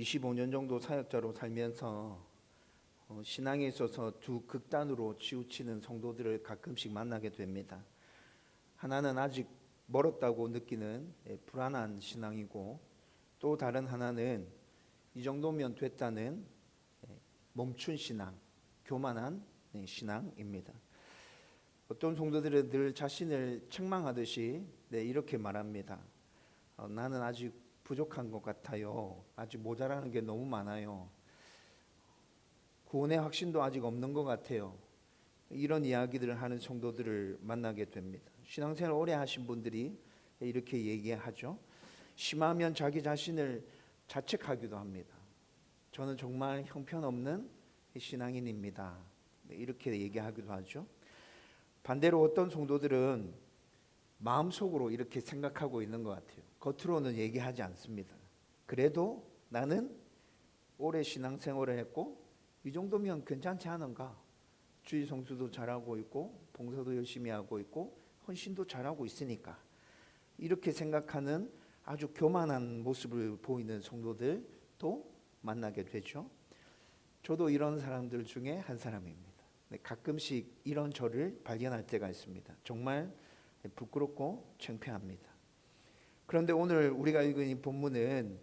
25년 정도 사역자로 살면서 신앙에 있어서 두 극단으로 치우치는 성도들을 가끔씩 만나게 됩니다. 하나는 아직 멀었다고 느끼는 불안한 신앙이고, 또 다른 하나는 이 정도면 됐다는 멈춘 신앙, 교만한 신앙입니다. 어떤 성도들은 늘 자신을 책망하듯이 이렇게 말합니다. 나는 아직 부족한 것 같아요. 아직 모자라는 게 너무 많아요. 구원의 확신도 아직 없는 것 같아요. 이런 이야기들을 하는 성도들을 만나게 됩니다. 신앙생활 오래 하신 분들이 이렇게 얘기하죠. 심하면 자기 자신을 자책하기도 합니다. 저는 정말 형편없는 신앙인입니다. 이렇게 얘기하기도 하죠. 반대로 어떤 성도들은 마음속으로 이렇게 생각하고 있는 것 같아요. 겉으로는 얘기하지 않습니다. 그래도 나는 오래 신앙생활을 했고 이 정도면 괜찮지 않은가? 주일 성수도 잘하고 있고 봉사도 열심히 하고 있고 헌신도 잘하고 있으니까, 이렇게 생각하는 아주 교만한 모습을 보이는 성도들도 만나게 되죠. 저도 이런 사람들 중에 한 사람입니다. 가끔씩 이런 저를 발견할 때가 있습니다. 정말 부끄럽고 창피합니다. 그런데 오늘 우리가 읽은 이 본문은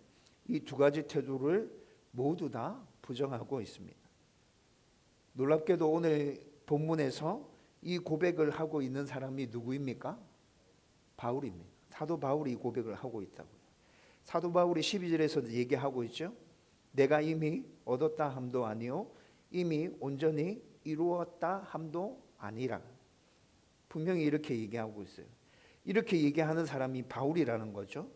이 두 가지 태도를 모두 다 부정하고 있습니다. 놀랍게도 오늘 본문에서 이 고백을 하고 있는 사람이 누구입니까? 바울입니다. 사도 바울이 이 고백을 하고 있다고요. 사도 바울이 12절에서도 얘기하고 있죠. 내가 이미 얻었다 함도 아니요 이미 온전히 이루었다 함도 아니라. 분명히 이렇게 얘기하고 있어요. 이렇게 얘기하는 사람이 바울이라는 거죠.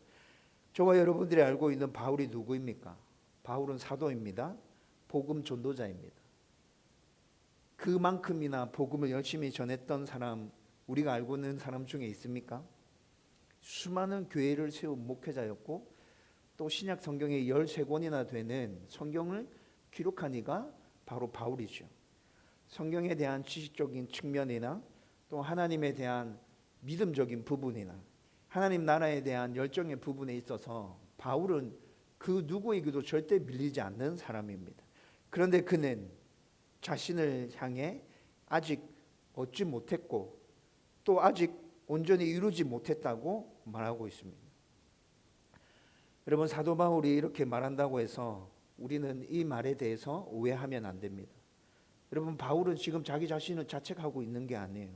저와 여러분들이 알고 있는 바울이 누구입니까? 바울은 사도입니다. 복음 전도자입니다. 그만큼이나 복음을 열심히 전했던 사람, 우리가 알고 있는 사람 중에 있습니까? 수많은 교회를 세운 목회자였고, 또 신약 성경에 13권이나 되는 성경을 기록한 이가 바로 바울이죠. 성경에 대한 지식적인 측면이나 또 하나님에 대한 믿음적인 부분이나 하나님 나라에 대한 열정의 부분에 있어서 바울은 그 누구에게도 절대 밀리지 않는 사람입니다. 그런데 그는 자신을 향해 아직 얻지 못했고 또 아직 온전히 이루지 못했다고 말하고 있습니다. 여러분, 사도 바울이 이렇게 말한다고 해서 우리는 이 말에 대해서 오해하면 안 됩니다. 여러분, 바울은 지금 자기 자신을 자책하고 있는 게 아니에요.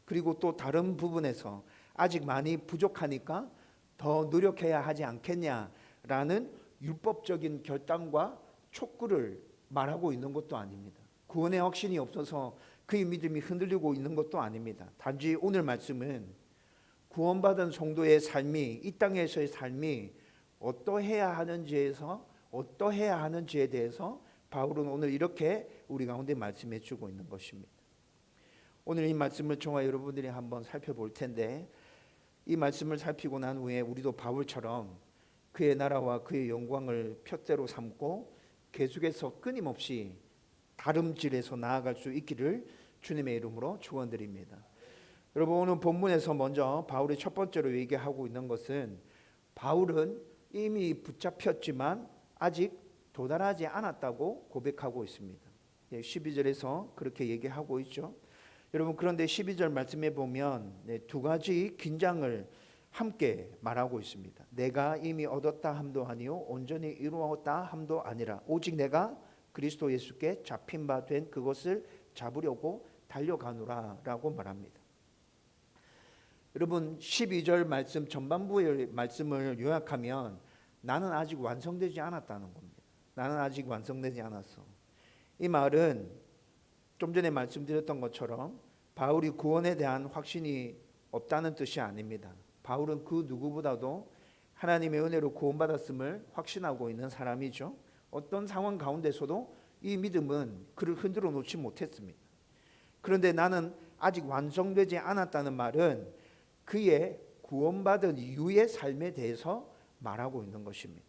그리고 또 다른 부분에서 아직 많이 부족하니까 더 노력해야 하지 않겠냐라는 율법적인 결단과 촉구를 말하고 있는 것도 아닙니다. 구원의 확신이 없어서 그의 믿음이 흔들리고 있는 것도 아닙니다. 단지 오늘 말씀은 구원받은 성도의 삶이, 이 땅에서의 삶이 어떠해야 하는지에 대해서 바울은 오늘 이렇게 우리 가운데 말씀해 주고 있는 것입니다. 오늘 이 말씀을 저와 여러분들이 한번 살펴볼 텐데, 이 말씀을 살피고 난 후에 우리도 바울처럼 그의 나라와 그의 영광을 푯대로 삼고 계속해서 끊임없이 다름질에서 나아갈 수 있기를 주님의 이름으로 축원드립니다. 여러분, 오늘 본문에서 먼저 바울이 첫 번째로 얘기하고 있는 것은 바울은 이미 붙잡혔지만 아직 도달하지 않았다고 고백하고 있습니다. 12절에서 그렇게 얘기하고 있죠. 여러분, 그런데 12절 말씀에 보면 두 가지 긴장을 함께 말하고 있습니다. 내가 이미 얻었다 함도 아니요 온전히 이루었다 함도 아니라 오직 내가 그리스도 예수께 잡힌 바 된 그것을 잡으려고 달려가노라 라고 말합니다. 여러분, 12절 말씀 전반부의 말씀을 요약하면 나는 아직 완성되지 않았다는 겁니다. 나는 아직 완성되지 않았어. 이 말은 좀 전에 말씀드렸던 것처럼 바울이 구원에 대한 확신이 없다는 뜻이 아닙니다. 바울은 그 누구보다도 하나님의 은혜로 구원받았음을 확신하고 있는 사람이죠. 어떤 상황 가운데서도 이 믿음은 그를 흔들어 놓지 못했습니다. 그런데 나는 아직 완성되지 않았다는 말은 그의 구원받은 이후의 삶에 대해서 말하고 있는 것입니다.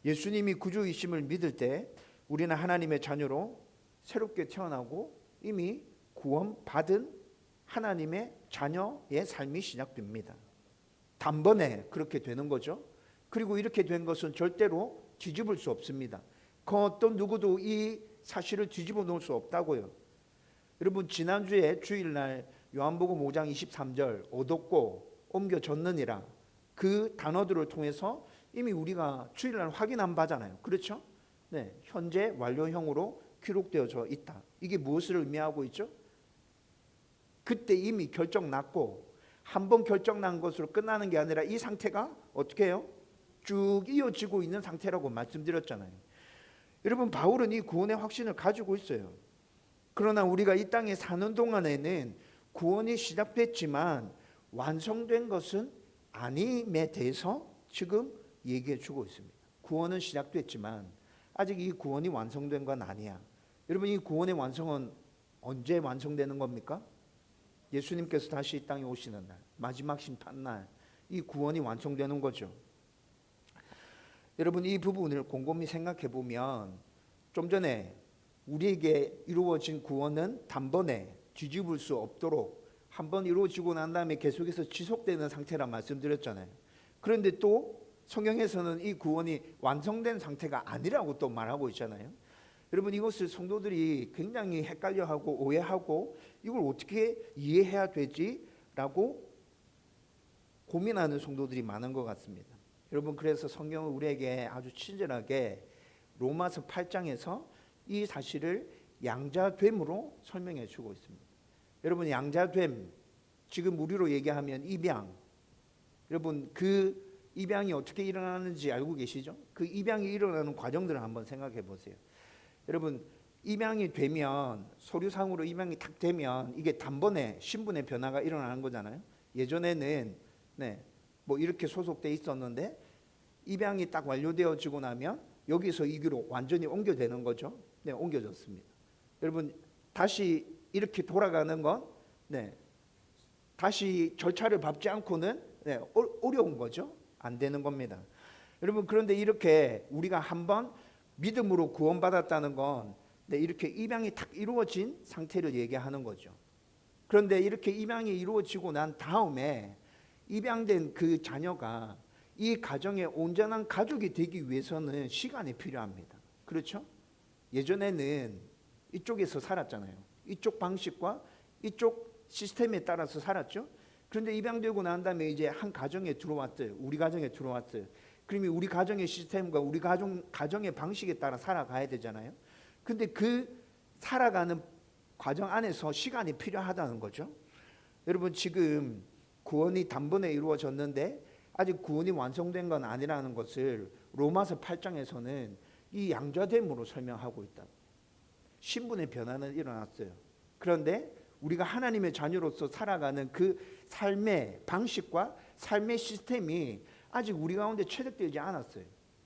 예수님이 구주이심을 믿을 때 우리는 하나님의 자녀로 새롭게 태어나고 이미 구원받은 하나님의 자녀의 삶이 시작됩니다. 단번에 그렇게 되는 거죠. 그리고 이렇게 된 것은 절대로 뒤집을 수 없습니다. 그 어떤 누구도 이 사실을 뒤집어 놓을 수 없다고요. 여러분 지난주에 주일날 요한복음 5장 23절 얻었고 옮겨졌느니라 그 단어들을 통해서 이미 우리가 주일날 확인한 바잖아요. 그렇죠? 네, 현재 완료형으로 기록되어져 있다. 이게 무엇을 의미하고 있죠? 그때 이미 결정 났고 한 번 결정 난 것으로 끝나는 게 아니라 이 상태가 어떻게 해요? 쭉 이어지고 있는 상태라고 말씀드렸잖아요. 여러분 바울은 이 구원의 확신을 가지고 있어요. 그러나 우리가 이 땅에 사는 동안에는 구원이 시작됐지만 완성된 것은 아님에 대해서 지금 얘기해 주고 있습니다. 구원은 시작됐지만 아직 이 구원이 완성된 건 아니야. 여러분 이 구원의 완성은 언제 완성되는 겁니까? 예수님께서 다시 이 땅에 오시는 날, 마지막 심판날 이 구원이 완성되는 거죠. 여러분 이 부분을 곰곰이 생각해 보면 좀 전에 우리에게 이루어진 구원은 단번에 뒤집을 수 없도록 한번 이루어지고 난 다음에 계속해서 지속되는 상태라 말씀드렸잖아요. 그런데 또 성경에서는 이 구원이 완성된 상태가 아니라고 또 말하고 있잖아요. 여러분 이것을 성도들이 굉장히 헷갈려하고 오해하고 이걸 어떻게 이해해야 되지라고 고민하는 성도들이 많은 것 같습니다. 여러분 그래서 성경은 우리에게 아주 친절하게 로마서 8장에서 이 사실을 양자됨으로 설명해 주고 있습니다. 여러분 양자됨 지금 우리로 얘기하면 입양. 여러분 그 입양이 어떻게 일어나는지 알고 계시죠? 그 입양이 일어나는 과정들을 한번 생각해 보세요. 여러분 입양이 되면 서류상으로 입양이 딱 되면 이게 단번에 신분의 변화가 일어나는 거잖아요. 예전에는 뭐 이렇게 소속돼 있었는데 입양이 딱 완료되어지고 나면 여기서 이기로 완전히 옮겨되는 거죠. 네, 옮겨졌습니다. 여러분 다시 이렇게 돌아가는 건 다시 절차를 밟지 않고는 어려운 거죠. 안 되는 겁니다. 여러분 그런데 이렇게 우리가 한번 믿음으로 구원받았다는 건 이렇게 입양이 딱 이루어진 상태를 얘기하는 거죠. 그런데 이렇게 입양이 이루어지고 난 다음에 입양된 그 자녀가 이 가정의 온전한 가족이 되기 위해서는 시간이 필요합니다. 그렇죠? 예전에는 이쪽에서 살았잖아요. 이쪽 방식과 이쪽 시스템에 따라서 살았죠. 그런데 입양되고 난 다음에 이제 한 가정에 들어왔어요. 우리 가정에 들어왔어요. 그러면 우리 가정의 시스템과 우리 가정의 방식에 따라 살아가야 되잖아요. 근데 그 살아가는 과정 안에서 시간이 필요하다는 거죠. 여러분 지금 구원이 단번에 이루어졌는데 아직 구원이 완성된 건 아니라는 것을 로마서 8장에서는 이 양자됨으로 설명하고 있다. 신분의 변화는 일어났어요. 그런데 우리가 하나님의 자녀로서 살아가는 그 삶의 방식과 삶의 시스템이 아직 우리 가운데 체득되지 않았어요.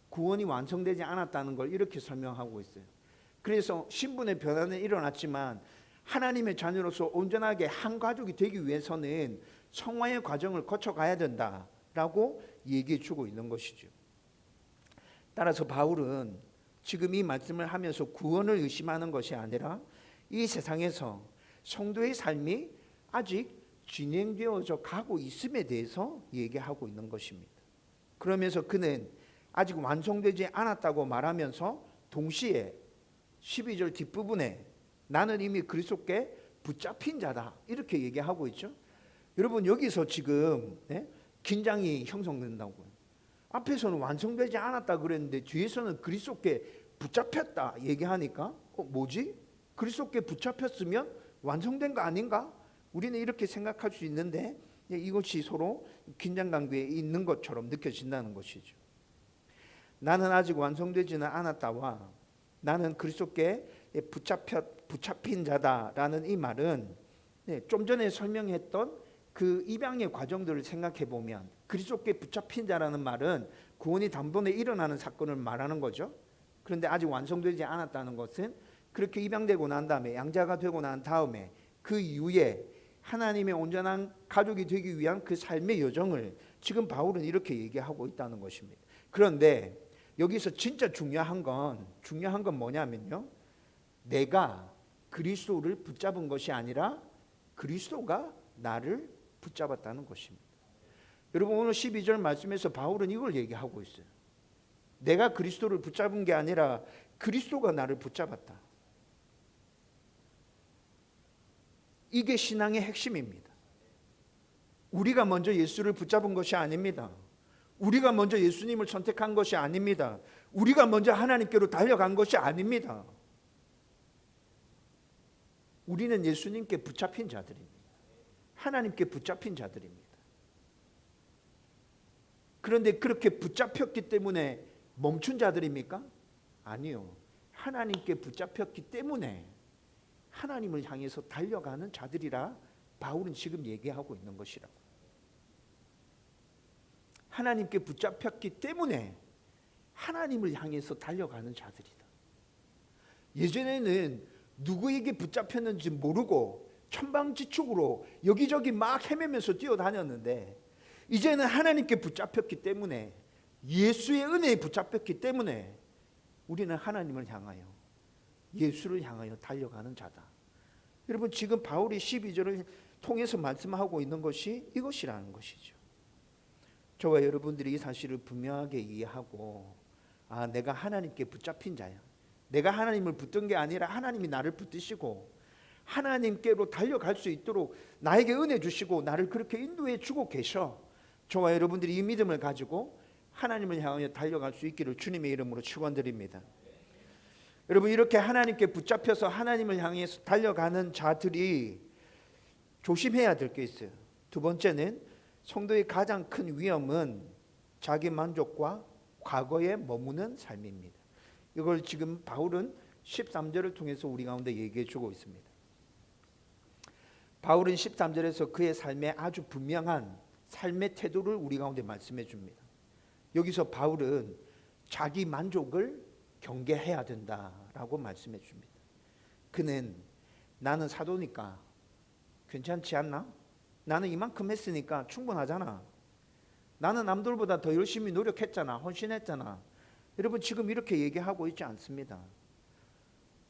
구원이 완성되지 않았다는 걸 이렇게 설명하고 있어요. 그래서 신분의 변화는 일어났지만 하나님의 자녀로서 온전하게 한 가족이 되기 위해서는 성화의 과정을 거쳐가야 된다라고 얘기해 주고 있는 것이죠. 따라서 바울은 지금 이 말씀을 하면서 구원을 의심하는 것이 아니라 이 세상에서 성도의 삶이 아직 진행되어져 가고 있음에 대해서 얘기하고 있는 것입니다. 그러면서 그는 아직 완성되지 않았다고 말하면서 동시에 12절 뒷부분에 나는 이미 그리스도께 붙잡힌 자다 이렇게 얘기하고 있죠. 여러분 여기서 지금 긴장이 형성된다고요. 앞에서는 완성되지 않았다 그랬는데 뒤에서는 그리스도께 붙잡혔다 얘기하니까 뭐지? 그리스도께 붙잡혔으면 완성된 거 아닌가? 우리는 이렇게 생각할 수 있는데 이것이 서로 긴장 관계에 있는 것처럼 느껴진다는 것이죠. 나는 아직 완성되지는 않았다와 나는 그리스도께 붙잡힌 자다라는 이 말은 좀 전에 설명했던 그 입양의 과정들을 생각해 보면 그리스도께 붙잡힌 자라는 말은 구원이 단번에 일어나는 사건을 말하는 거죠. 그런데 아직 완성되지 않았다는 것은 그렇게 입양되고 난 다음에 양자가 되고 난 다음에 그 이후에 하나님의 온전한 가족이 되기 위한 그 삶의 여정을 지금 바울은 이렇게 얘기하고 있다는 것입니다. 그런데 여기서 진짜 중요한 건 뭐냐면요. 내가 그리스도를 붙잡은 것이 아니라 그리스도가 나를 붙잡았다는 것입니다. 여러분 오늘 12절 말씀에서 바울은 이걸 얘기하고 있어요. 내가 그리스도를 붙잡은 게 아니라 그리스도가 나를 붙잡았다. 이게 신앙의 핵심입니다. 우리가 먼저 예수를 붙잡은 것이 아닙니다. 우리가 먼저 예수님을 선택한 것이 아닙니다. 우리가 먼저 하나님께로 달려간 것이 아닙니다. 우리는 예수님께 붙잡힌 자들입니다. 하나님께 붙잡힌 자들입니다. 그런데 그렇게 붙잡혔기 때문에 멈춘 자들입니까? 아니요. 하나님께 붙잡혔기 때문에 하나님을 향해서 달려가는 자들이라 바울은 지금 얘기하고 있는 것이라고. 하나님께 붙잡혔기 때문에 하나님을 향해서 달려가는 자들이다. 예전에는 누구에게 붙잡혔는지 모르고 천방지축으로 여기저기 막 헤매면서 뛰어다녔는데 이제는 하나님께 붙잡혔기 때문에, 예수의 은혜에 붙잡혔기 때문에 우리는 하나님을 향하여, 예수를 향하여 달려가는 자다. 여러분, 지금 바울이 12절을 통해서 말씀하고 있는 것이 이것이라는 것이죠. 저와 여러분들이 이 사실을 분명하게 이해하고, 내가 하나님께 붙잡힌 자야, 내가 하나님을 붙든 게 아니라 하나님이 나를 붙드시고 하나님께로 달려갈 수 있도록 나에게 은혜 주시고 나를 그렇게 인도해 주고 계셔. 저와 여러분들이 이 믿음을 가지고 하나님을 향하여 달려갈 수 있기를 주님의 이름으로 축원드립니다. 여러분, 이렇게 하나님께 붙잡혀서 하나님을 향해서 달려가는 자들이 조심해야 될 게 있어요. 두 번째는, 성도의 가장 큰 위험은 자기 만족과 과거에 머무는 삶입니다. 이걸 지금 바울은 13절을 통해서 우리 가운데 얘기해 주고 있습니다. 바울은 13절에서 그의 삶에 아주 분명한 삶의 태도를 우리 가운데 말씀해 줍니다. 여기서 바울은 자기 만족을 경계해야 된다라고 말씀해 줍니다. 그는 나는 사도니까 괜찮지 않나? 나는 이만큼 했으니까 충분하잖아. 나는 남들보다 더 열심히 노력했잖아. 헌신했잖아. 여러분, 지금 이렇게 얘기하고 있지 않습니다.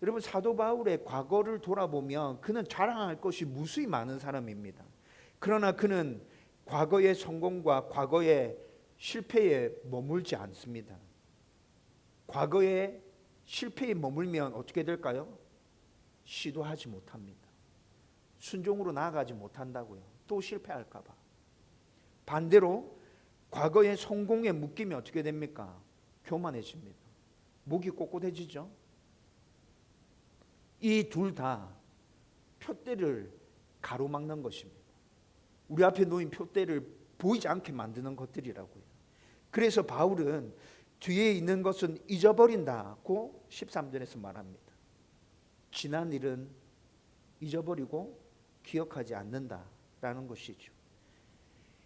여러분, 사도 바울의 과거를 돌아보면 그는 자랑할 것이 무수히 많은 사람입니다. 그러나 그는 과거의 성공과 과거의 실패에 머물지 않습니다. 과거의 실패에 머물면 어떻게 될까요? 시도하지 못합니다. 순종으로 나아가지 못한다고요. 또 실패할까 봐. 반대로 과거의 성공에 묶이면 어떻게 됩니까? 교만해집니다. 목이 꼿꼿해지죠. 이 둘 다 표대를 가로막는 것입니다. 우리 앞에 놓인 표대를 보이지 않게 만드는 것들이라고요. 그래서 바울은 뒤에 있는 것은 잊어버린다고 13절에서 말합니다. 지난 일은 잊어버리고 기억하지 않는다라는 것이죠.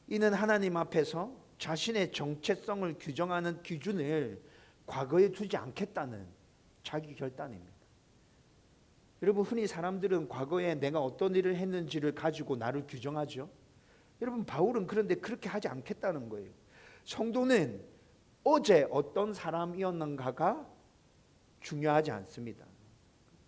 이는 하나님 앞에서 자신의 정체성을 규정하는 기준을 과거에 두지 않겠다는 자기 결단입니다. 여러분, 흔히 사람들은 과거에 내가 어떤 일을 했는지를 가지고 나를 규정하죠. 여러분, 바울은 그런데 그렇게 하지 않겠다는 거예요. 성도는 어제 어떤 사람이었는가가 중요하지 않습니다.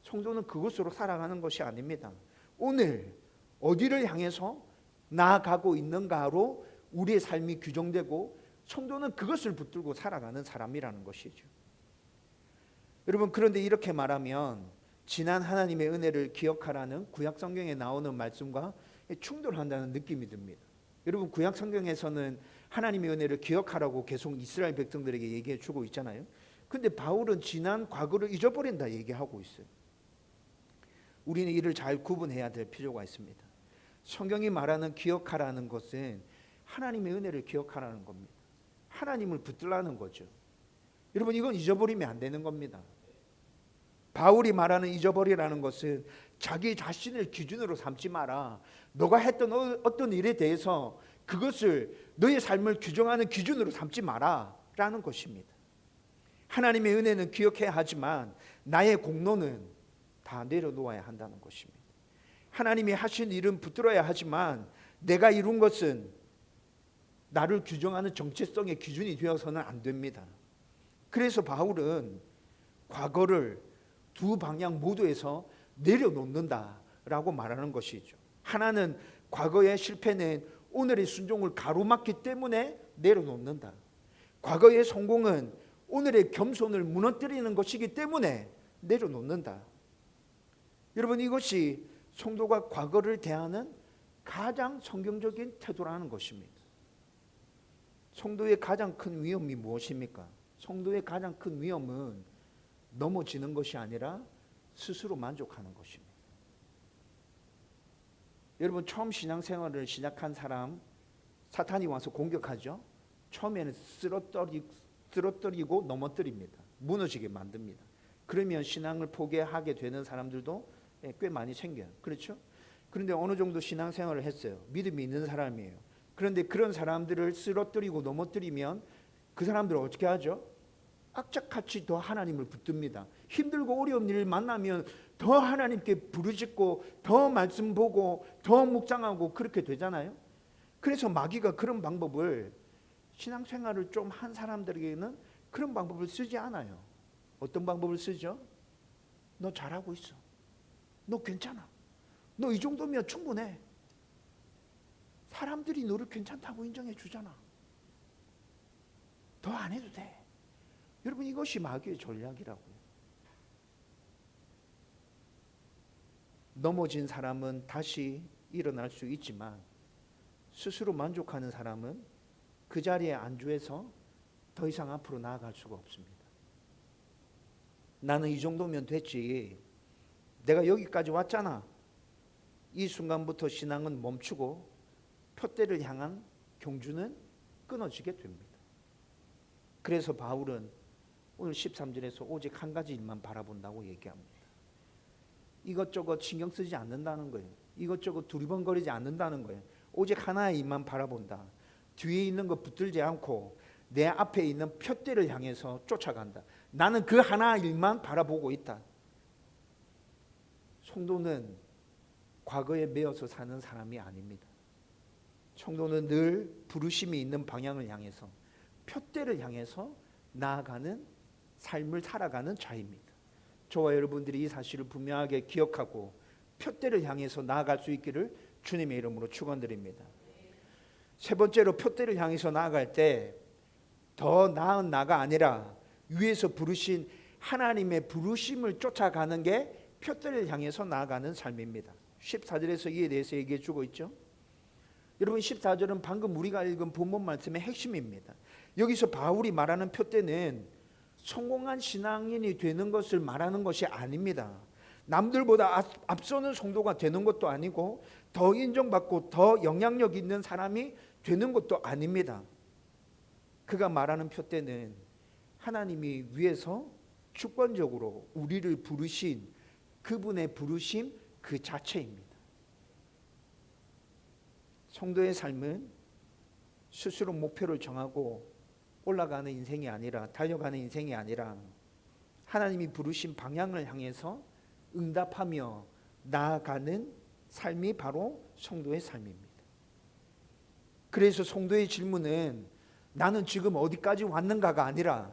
성도는 그것으로 살아가는 것이 아닙니다. 오늘 어디를 향해서 나아가고 있는가로 우리의 삶이 규정되고 성도는 그것을 붙들고 살아가는 사람이라는 것이죠. 여러분, 그런데 이렇게 말하면 지난 하나님의 은혜를 기억하라는 구약 성경에 나오는 말씀과 충돌한다는 느낌이 듭니다. 여러분, 구약 성경에서는 하나님의 은혜를 기억하라고 계속 이스라엘 백성들에게 얘기해 주고 있잖아요. 근데 바울은 지난 과거를 잊어버린다 얘기하고 있어요. 우리는 이를 잘 구분해야 될 필요가 있습니다. 성경이 말하는 기억하라는 것은 하나님의 은혜를 기억하라는 겁니다. 하나님을 붙들라는 거죠. 여러분, 이건 잊어버리면 안 되는 겁니다. 바울이 말하는 잊어버리라는 것은 자기 자신을 기준으로 삼지 마라. 너가 했던 어떤 일에 대해서 그것을 너의 삶을 규정하는 기준으로 삼지 마라 라는 것입니다. 하나님의 은혜는 기억해야 하지만 나의 공로는 다 내려놓아야 한다는 것입니다. 하나님이 하신 일은 붙들어야 하지만 내가 이룬 것은 나를 규정하는 정체성의 기준이 되어서는 안 됩니다. 그래서 바울은 과거를 두 방향 모두에서 내려놓는다라고 말하는 것이죠. 하나는 과거의 실패는 오늘의 순종을 가로막기 때문에 내려놓는다. 과거의 성공은 오늘의 겸손을 무너뜨리는 것이기 때문에 내려놓는다. 여러분, 이것이 성도가 과거를 대하는 가장 성경적인 태도라는 것입니다. 성도의 가장 큰 위험이 무엇입니까? 성도의 가장 큰 위험은 넘어지는 것이 아니라 스스로 만족하는 것입니다. 여러분, 처음 신앙생활을 시작한 사람, 사탄이 와서 공격하죠. 처음에는 쓰러뜨리고 넘어뜨립니다. 무너지게 만듭니다. 그러면 신앙을 포기하게 되는 사람들도 꽤 많이 생겨요. 그렇죠? 그런데 어느 정도 신앙생활을 했어요. 믿음이 있는 사람이에요. 그런데 그런 사람들을 쓰러뜨리고 넘어뜨리면 그 사람들은 어떻게 하죠? 악착같이 더 하나님을 붙듭니다. 힘들고 어려운 일을 만나면 더 하나님께 부르짖고 더 말씀 보고 더 묵상하고 그렇게 되잖아요. 그래서 마귀가 그런 방법을, 신앙생활을 좀 한 사람들에게는 그런 방법을 쓰지 않아요. 어떤 방법을 쓰죠? 너 잘하고 있어. 너 괜찮아. 너 이 정도면 충분해. 사람들이 너를 괜찮다고 인정해 주잖아. 더 안 해도 돼. 여러분, 이것이 마귀의 전략이라고요. 넘어진 사람은 다시 일어날 수 있지만 스스로 만족하는 사람은 그 자리에 안주해서 더 이상 앞으로 나아갈 수가 없습니다. 나는 이 정도면 됐지. 내가 여기까지 왔잖아. 이 순간부터 신앙은 멈추고 표대를 향한 경주는 끊어지게 됩니다. 그래서 바울은 오늘 13절에서 오직 한 가지 일만 바라본다고 얘기합니다. 이것저것 신경 쓰지 않는다는 거예요. 이것저것 두리번거리지 않는다는 거예요. 오직 하나의 일만 바라본다. 뒤에 있는 거 붙들지 않고 내 앞에 있는 표대를 향해서 쫓아간다. 나는 그 하나 일만 바라보고 있다. 성도는 과거에 매여서 사는 사람이 아닙니다. 성도는 늘 부르심이 있는 방향을 향해서, 표대를 향해서 나아가는 삶을 살아가는 자입니다. 저와 여러분들이 이 사실을 분명하게 기억하고 표대를 향해서 나아갈 수 있기를 주님의 이름으로 축원드립니다. 세 번째로, 표대를 향해서 나아갈 때 더 나은 나가 아니라 위에서 부르신 하나님의 부르심을 쫓아가는 게 표대를 향해서 나아가는 삶입니다. 14절에서 이에 대해서 얘기해 주고 있죠. 여러분, 14절은 방금 우리가 읽은 본문 말씀의 핵심입니다. 여기서 바울이 말하는 표대는 성공한 신앙인이 되는 것을 말하는 것이 아닙니다. 남들보다 앞서는 성도가 되는 것도 아니고 더 인정받고 더 영향력 있는 사람이 되는 것도 아닙니다. 그가 말하는 표대는 하나님이 위에서 주권적으로 우리를 부르신 그분의 부르심 그 자체입니다. 성도의 삶은 스스로 목표를 정하고 올라가는 인생이 아니라, 달려가는 인생이 아니라 하나님이 부르신 방향을 향해서 응답하며 나아가는 삶이 바로 성도의 삶입니다. 그래서 성도의 질문은 나는 지금 어디까지 왔는가가 아니라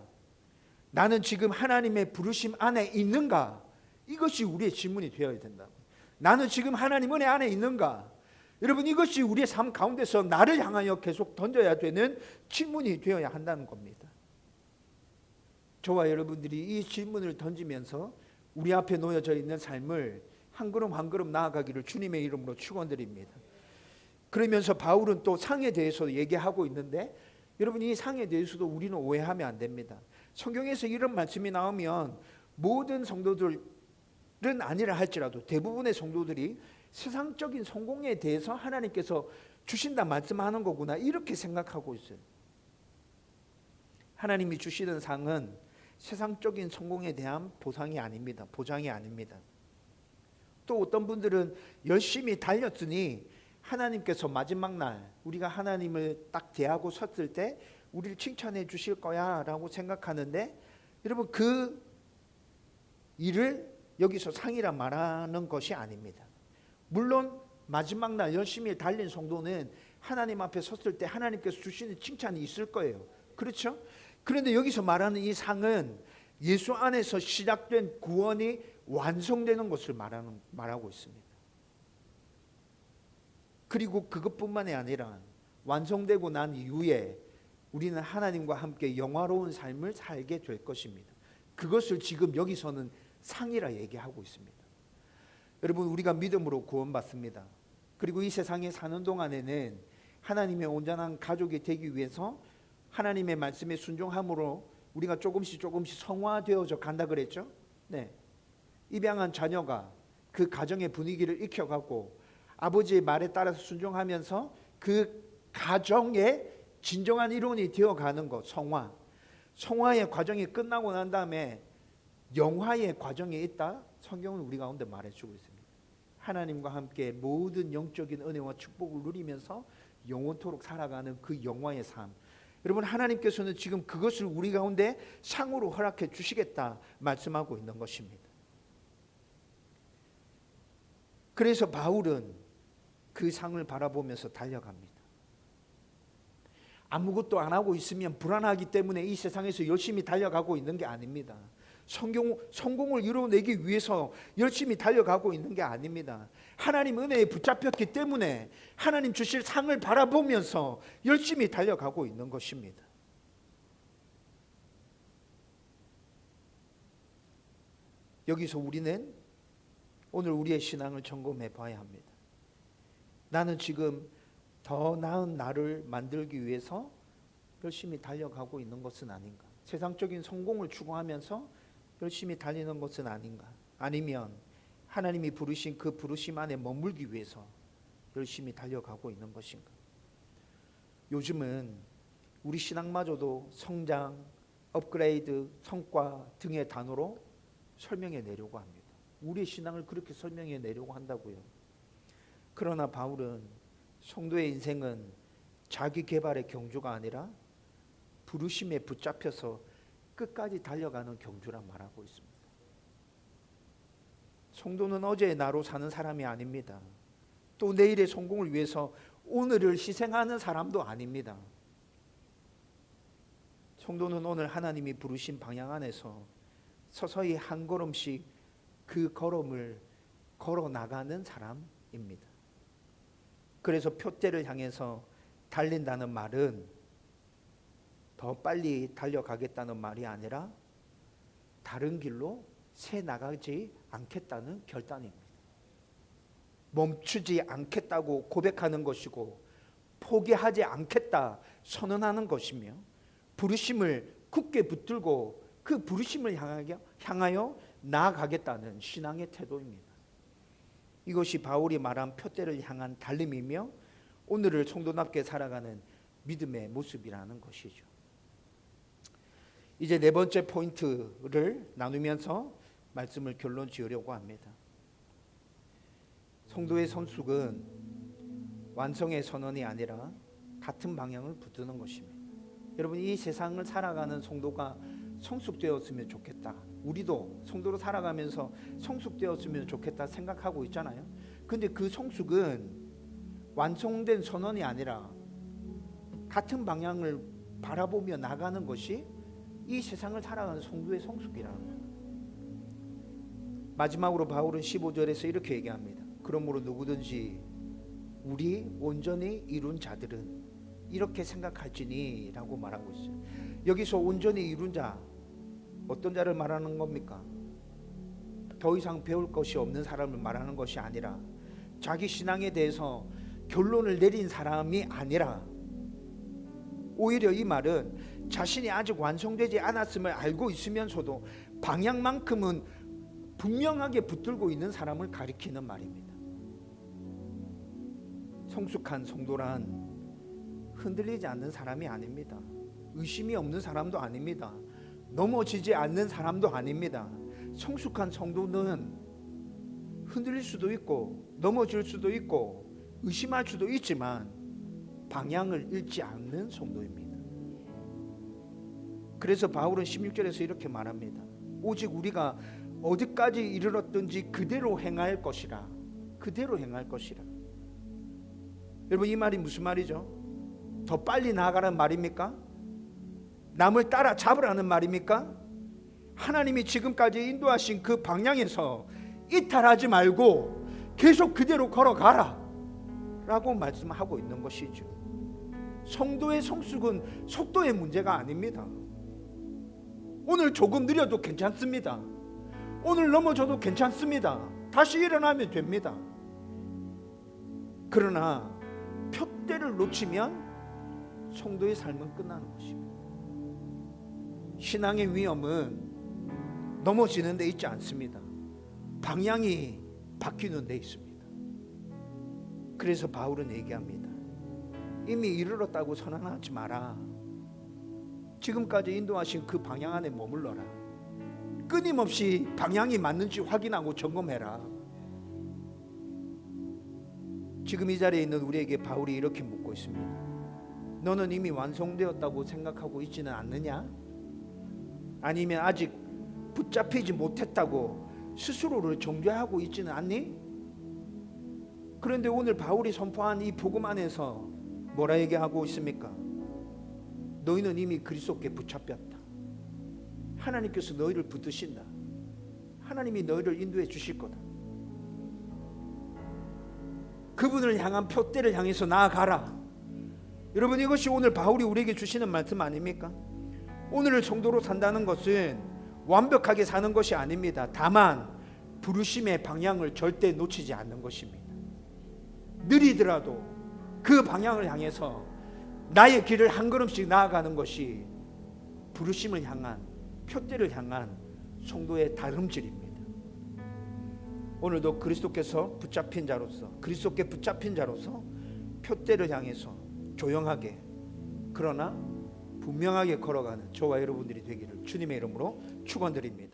나는 지금 하나님의 부르심 안에 있는가? 이것이 우리의 질문이 되어야 된다고. 나는 지금 하나님 은혜 안에 있는가? 여러분, 이것이 우리의 삶 가운데서 나를 향하여 계속 던져야 되는 질문이 되어야 한다는 겁니다. 저와 여러분들이 이 질문을 던지면서 우리 앞에 놓여져 있는 삶을 한 걸음 한 걸음 나아가기를 주님의 이름으로 축원드립니다. 그러면서 바울은 또 상에 대해서 얘기하고 있는데, 여러분, 이 상에 대해서도 우리는 오해하면 안 됩니다. 성경에서 이런 말씀이 나오면 모든 성도들은 아니라 할지라도 대부분의 성도들이 세상적인 성공에 대해서 하나님께서 주신다 말씀하는 거구나, 이렇게 생각하고 있어요. 하나님이 주시는 상은 세상적인 성공에 대한 보상이 아닙니다. 보장이 아닙니다. 또 어떤 분들은 열심히 달렸으니 하나님께서 마지막 날 우리가 하나님을 딱 대하고 섰을 때 우리를 칭찬해 주실 거야 라고 생각하는데, 여러분, 그 일을 여기서 상이라 말하는 것이 아닙니다. 물론 마지막 날 열심히 달린 성도는 하나님 앞에 섰을 때 하나님께서 주시는 칭찬이 있을 거예요. 그렇죠? 그런데 여기서 말하는 이 상은 예수 안에서 시작된 구원이 완성되는 것을 말하고 있습니다. 그리고 그것뿐만이 아니라 완성되고 난 이후에 우리는 하나님과 함께 영화로운 삶을 살게 될 것입니다. 그것을 지금 여기서는 상이라 얘기하고 있습니다. 여러분, 우리가 믿음으로 구원받습니다. 그리고 이 세상에 사는 동안에는 하나님의 온전한 가족이 되기 위해서 하나님의 말씀에 순종함으로 우리가 조금씩 성화되어져 간다 그랬죠? 네. 입양한 자녀가 그 가정의 분위기를 익혀가고 아버지의 말에 따라서 순종하면서 그 가정의 진정한 일원이 되어가는 것, 성화의 과정이 끝나고 난 다음에 영화의 과정이 있다. 성경은 우리 가운데 말해주고 있습니다. 하나님과 함께 모든 영적인 은혜와 축복을 누리면서 영원토록 살아가는 그 영화의 삶. 여러분, 하나님께서는 지금 그것을 우리 가운데 상으로 허락해 주시겠다 말씀하고 있는 것입니다. 그래서 바울은 그 상을 바라보면서 달려갑니다. 아무것도 안 하고 있으면 불안하기 때문에 이 세상에서 열심히 달려가고 있는 게 아닙니다. 성공을 이루어내기 위해서 열심히 달려가고 있는 게 아닙니다. 하나님 은혜에 붙잡혔기 때문에 하나님 주실 상을 바라보면서 열심히 달려가고 있는 것입니다. 여기서 우리는 오늘 우리의 신앙을 점검해 봐야 합니다. 나는 지금 더 나은 나를 만들기 위해서 열심히 달려가고 있는 것은 아닌가? 세상적인 성공을 추구하면서 열심히 달리는 것은 아닌가? 아니면 하나님이 부르신 그 부르심 안에 머물기 위해서 열심히 달려가고 있는 것인가? 요즘은 우리 신앙마저도 성장, 업그레이드, 성과 등의 단어로 설명해 내려고 합니다. 우리의 신앙을 그렇게 설명해 내려고 한다고요. 그러나 바울은 성도의 인생은 자기 개발의 경주가 아니라 부르심에 붙잡혀서 끝까지 달려가는 경주라 말하고 있습니다. 성도는 어제의 나로 사는 사람이 아닙니다. 또 내일의 성공을 위해서 오늘을 희생하는 사람도 아닙니다. 성도는 오늘 하나님이 부르신 방향 안에서 서서히 한 걸음씩 그 걸음을 걸어 나가는 사람입니다. 그래서 표대를 향해서 달린다는 말은 더 빨리 달려가겠다는 말이 아니라 다른 길로 새 나가지 않겠다는 결단입니다. 멈추지 않겠다고 고백하는 것이고 포기하지 않겠다 선언하는 것이며 부르심을 굳게 붙들고 그 부르심을 향하여 나아가겠다는 신앙의 태도입니다. 이것이 바울이 말한 표대를 향한 달림이며 오늘을 성도답게 살아가는 믿음의 모습이라는 것이죠. 이제 네 번째 포인트를 나누면서 말씀을 결론 지으려고 합니다. 성도의 성숙은 완성의 선언이 아니라 같은 방향을 붙드는 것입니다. 여러분, 이 세상을 살아가는 성도가 성숙되었으면 좋겠다. 우리도 성도로 살아가면서 성숙되었으면 좋겠다 생각하고 있잖아요. 근데 그 성숙은 완성된 선언이 아니라 같은 방향을 바라보며 나가는 것이 이 세상을 살아가는 성도의 성숙이라는 거예요. 마지막으로 바울은 15절에서 이렇게 얘기합니다. 그러므로 누구든지 우리 온전히 이룬 자들은 이렇게 생각할지니 라고 말하고 있어요. 여기서 온전히 이룬 자, 어떤 자를 말하는 겁니까? 더 이상 배울 것이 없는 사람을 말하는 것이 아니라 자기 신앙에 대해서 결론을 내린 사람이 아니라 오히려 이 말은 자신이 아직 완성되지 않았음을 알고 있으면서도 방향만큼은 분명하게 붙들고 있는 사람을 가리키는 말입니다. 성숙한 성도란 흔들리지 않는 사람이 아닙니다. 의심이 없는 사람도 아닙니다. 넘어지지 않는 사람도 아닙니다. 성숙한 성도는 흔들릴 수도 있고 넘어질 수도 있고 의심할 수도 있지만 방향을 잃지 않는 성도입니다. 그래서 바울은 16절에서 이렇게 말합니다. 오직 우리가 어디까지 이르렀든지 그대로 행할 것이라. 그대로 행할 것이라. 여러분, 이 말이 무슨 말이죠? 더 빨리 나아가라는 말입니까? 남을 따라잡으라는 말입니까? 하나님이 지금까지 인도하신 그 방향에서 이탈하지 말고 계속 그대로 걸어가라 라고 말씀하고 있는 것이죠. 성도의 성숙은 속도의 문제가 아닙니다. 오늘 조금 느려도 괜찮습니다. 오늘 넘어져도 괜찮습니다. 다시 일어나면 됩니다. 그러나 표대를 놓치면 성도의 삶은 끝나는 것입니다. 신앙의 위험은 넘어지는 데 있지 않습니다. 방향이 바뀌는 데 있습니다. 그래서 바울은 얘기합니다. 이미 이르렀다고 선언하지 마라. 지금까지 인도하신 그 방향 안에 머물러라. 끊임없이 방향이 맞는지 확인하고 점검해라. 지금 이 자리에 있는 우리에게 바울이 이렇게 묻고 있습니다. 너는 이미 완성되었다고 생각하고 있지는 않느냐? 아니면 아직 붙잡히지 못했다고 스스로를 정죄하고 있지는 않니? 그런데 오늘 바울이 선포한 이 복음 안에서 뭐라 얘기하고 있습니까? 너희는 이미 그리스도께 붙잡혔다. 하나님께서 너희를 붙드신다. 하나님이 너희를 인도해 주실 거다. 그분을 향한 표대를 향해서 나아가라. 여러분, 이것이 오늘 바울이 우리에게 주시는 말씀 아닙니까? 오늘을 성도로 산다는 것은 완벽하게 사는 것이 아닙니다. 다만 부르심의 방향을 절대 놓치지 않는 것입니다. 느리더라도 그 방향을 향해서 나의 길을 한 걸음씩 나아가는 것이 부르심을 향한, 표대를 향한 성도의 다름질입니다. 오늘도 그리스도께서 붙잡힌 자로서, 그리스도께 붙잡힌 자로서 표대를 향해서 조용하게 그러나 분명하게 걸어가는 저와 여러분들이 되기를 주님의 이름으로 축원드립니다.